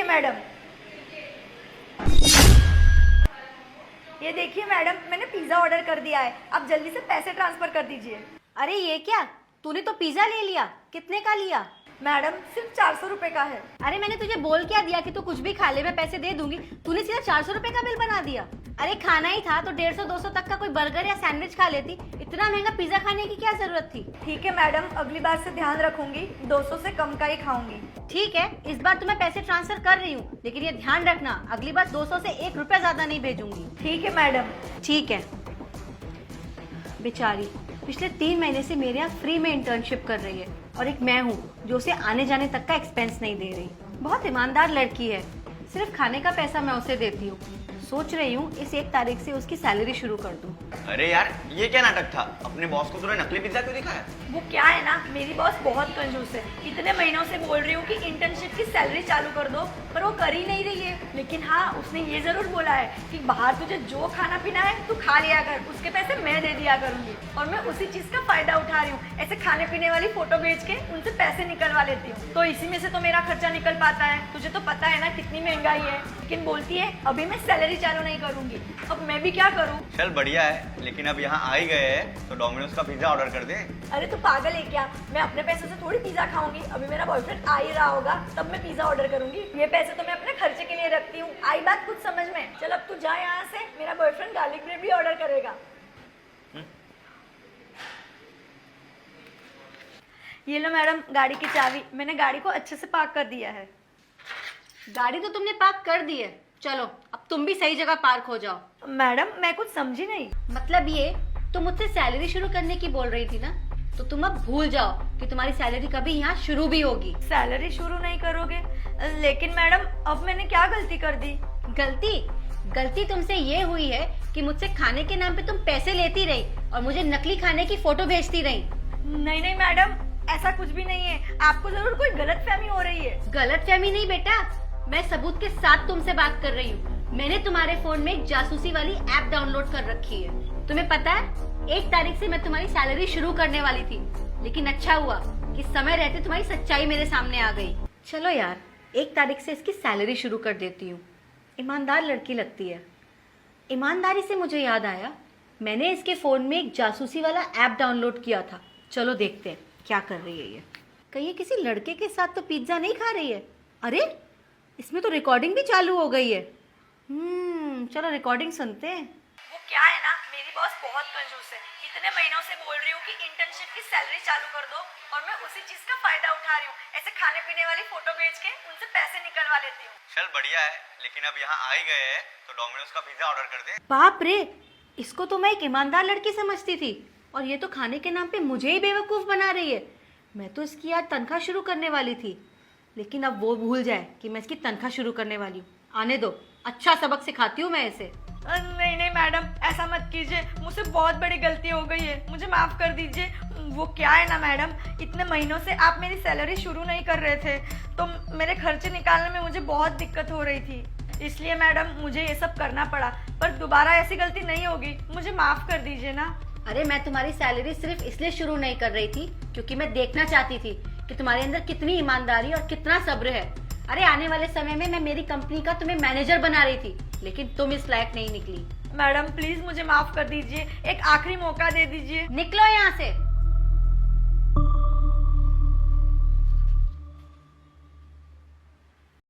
है मैडम। ये देखिए मैडम, मैंने पिज्जा ऑर्डर कर दिया है, आप जल्दी से पैसे ट्रांसफर कर दीजिए। अरे ये क्या, तूने तो पिज्जा ले लिया, कितने का लिया? मैडम सिर्फ 400 रुपए का है। अरे मैंने तुझे बोल क्या दिया कि तू कुछ भी खा ले, मैं पैसे दे दूंगी। तूने सीधा 400 रुपए का बिल बना दिया। अरे खाना ही था तो 150-200 तक का कोई बर्गर या सैंडविच खा लेती, इतना महंगा पिज्जा खाने की क्या जरूरत थी? ठीक है मैडम, अगली बार से ध्यान रखूंगी, 200 से कम का ही खाऊंगी। ठीक है, इस बार तो मैं पैसे ट्रांसफर कर रही हूँ, लेकिन ये ध्यान रखना अगली बार 200 से 1 रुपया ज्यादा नहीं भेजूंगी। ठीक है मैडम। ठीक है। बेचारी पिछले 3 महीने से मेरे यहाँ फ्री में इंटर्नशिप कर रही है और एक मैं हूँ जो उसे आने जाने तक का एक्सपेंस नहीं दे रही। बहुत ईमानदार लड़की है, सिर्फ खाने का पैसा मैं उसे देती हूँ। सोच रही हूँ इस 1 तारीख से उसकी सैलरी शुरू कर दूँ। अरे यार, ये क्या नाटक था? अपने बॉस को तूने नकली पिज्जा क्यों दिखाया? वो क्या है ना, मेरी बॉस बहुत कंजूस है। इतने महीनों से बोल रही हूँ कि इंटर्नशिप की सैलरी चालू कर दो, पर वो कर ही नहीं रही है। लेकिन हाँ, उसने ये जरूर बोला है कि बाहर तुझे जो खाना पीना है तू खा लिया कर, उसके पैसे मैं दे दिया करूंगी। और मैं उसी चीज का फायदा उठा रही हूँ, ऐसे खाने पीने वाली फोटो भेज के उनसे पैसे निकलवा लेती हूँ। तो इसी में से तो मेरा खर्चा निकल पाता है। तुझे तो पता है ना कितनी महंगाई है, लेकिन बोलती है अभी मैं सैलरी चालू नहीं करूंगी। अब मैं भी क्या करूँ? चल बढ़िया है, लेकिन अब यहाँ आ ही गए हैं तो डोमिनोज का पिज्जा ऑर्डर कर दे। अरे तू पागल है क्या? मैं अपने पैसे से थोड़ी पिज्जा खाऊंगी। अभी मेरा बॉयफ्रेंड आ ही रहा होगा तब मैं पिज्जा ऑर्डर करूंगी। ये पैसे तो मैं अपने खर्चे के लिए रखती हूँ। आई बात कुछ समझ में? चल अब तू जा यहाँ से, मेरा बॉयफ्रेंड गार्लिक ब्रेड भी ऑर्डर करेगा। ये लो मैडम गाड़ी की चाबी, मैंने गाड़ी को अच्छे से पार्क कर दिया है। गाड़ी तो तुमने पार्क कर दी है, चलो अब तुम भी सही जगह पार्क हो जाओ। मैडम मैं कुछ समझी नहीं। मतलब ये, तुम मुझसे सैलरी शुरू करने की बोल रही थी ना, तो तुम अब भूल जाओ कि तुम्हारी सैलरी कभी यहाँ शुरू भी होगी। सैलरी शुरू नहीं करोगे? लेकिन मैडम अब मैंने क्या गलती कर दी? गलती तुमसे ये हुई है कि मुझसे खाने के नाम पे तुम पैसे लेती रही और मुझे नकली खाने की फोटो भेजती रही। नहीं मैडम, ऐसा कुछ भी नहीं है। आपको जरूर कोई गलतफहमी हो रही है। गलतफहमी नहीं बेटा, मैं सबूत के साथ तुमसे बात कर रही हूँ। मैंने तुम्हारे फोन में एक जासूसी वाली ऐप डाउनलोड कर रखी है। तुम्हें पता है 1 तारीख से मैं तुम्हारी सैलरी शुरू करने वाली थी, लेकिन अच्छा हुआ कि समय रहते तुम्हारी सच्चाई मेरे सामने आ गई। चलो यार, 1 तारीख से इसकी सैलरी शुरू कर देती हूँ। ईमानदार लड़की लगती है। ईमानदारी से मुझे याद आया, मैंने इसके फोन में एक जासूसी वाला ऐप डाउनलोड किया था। चलो देखते हैं क्या कर रही है ये। कहीं ये किसी लड़के के साथ तो पिज्जा नहीं खा रही है? अरे इसमें तो रिकॉर्डिंग भी चालू हो गई है। चलो रिकॉर्डिंग सुनते हैं। वो क्या है ना, मेरी बॉस बहुत कंजूस है। इतने महीनों से बोल रही हूँ कि इंटर्नशिप की सैलरी चालू कर दो, और मैं उसी चीज का फायदा उठा रही हूँ। ऐसे खाने पीने वाली फोटो भेज के उनसे पैसे निकलवा लेती हूँ। चल बढ़िया है, लेकिन अब यहाँ आ ही गए हैं तो डोमिनोज का पिज्जा ऑर्डर कर दे। बाप रे, इसको तो मैं एक ईमानदार लड़की समझती थी और ये तो खाने के नाम पे मुझे ही बेवकूफ बना रही है। मैं तो इसकी आज तनख्वाह शुरू करने वाली थी, लेकिन अब वो भूल जाए कि मैं इसकी तनख्वाह शुरू करने वाली हूँ। आने दो, अच्छा सबक सिखाती हूँ मैं इसे। नहीं मैडम, ऐसा मत कीजिए, मुझसे बहुत बड़ी गलती हो गई है, मुझे माफ कर दीजिए। वो क्या है ना मैडम, इतने महीनों से आप मेरी सैलरी शुरू नहीं कर रहे थे, तो मेरे खर्चे निकालने में मुझे बहुत दिक्कत हो रही थी, इसलिए मैडम मुझे ये सब करना पड़ा। पर दोबारा ऐसी गलती नहीं होगी, मुझे माफ कर दीजिए ना। अरे मैं तुम्हारी सैलरी सिर्फ इसलिए शुरू नहीं कर रही थी क्योंकि मैं देखना चाहती थी कि तुम्हारे अंदर कितनी ईमानदारी और कितना सब्र है। अरे आने वाले समय में मैं मेरी कंपनी का तुम्हें मैनेजर बना रही थी, लेकिन तुम इस लायक नहीं निकली। मैडम प्लीज मुझे माफ कर दीजिए, एक आखिरी मौका दे दीजिए। निकलो यहाँ से।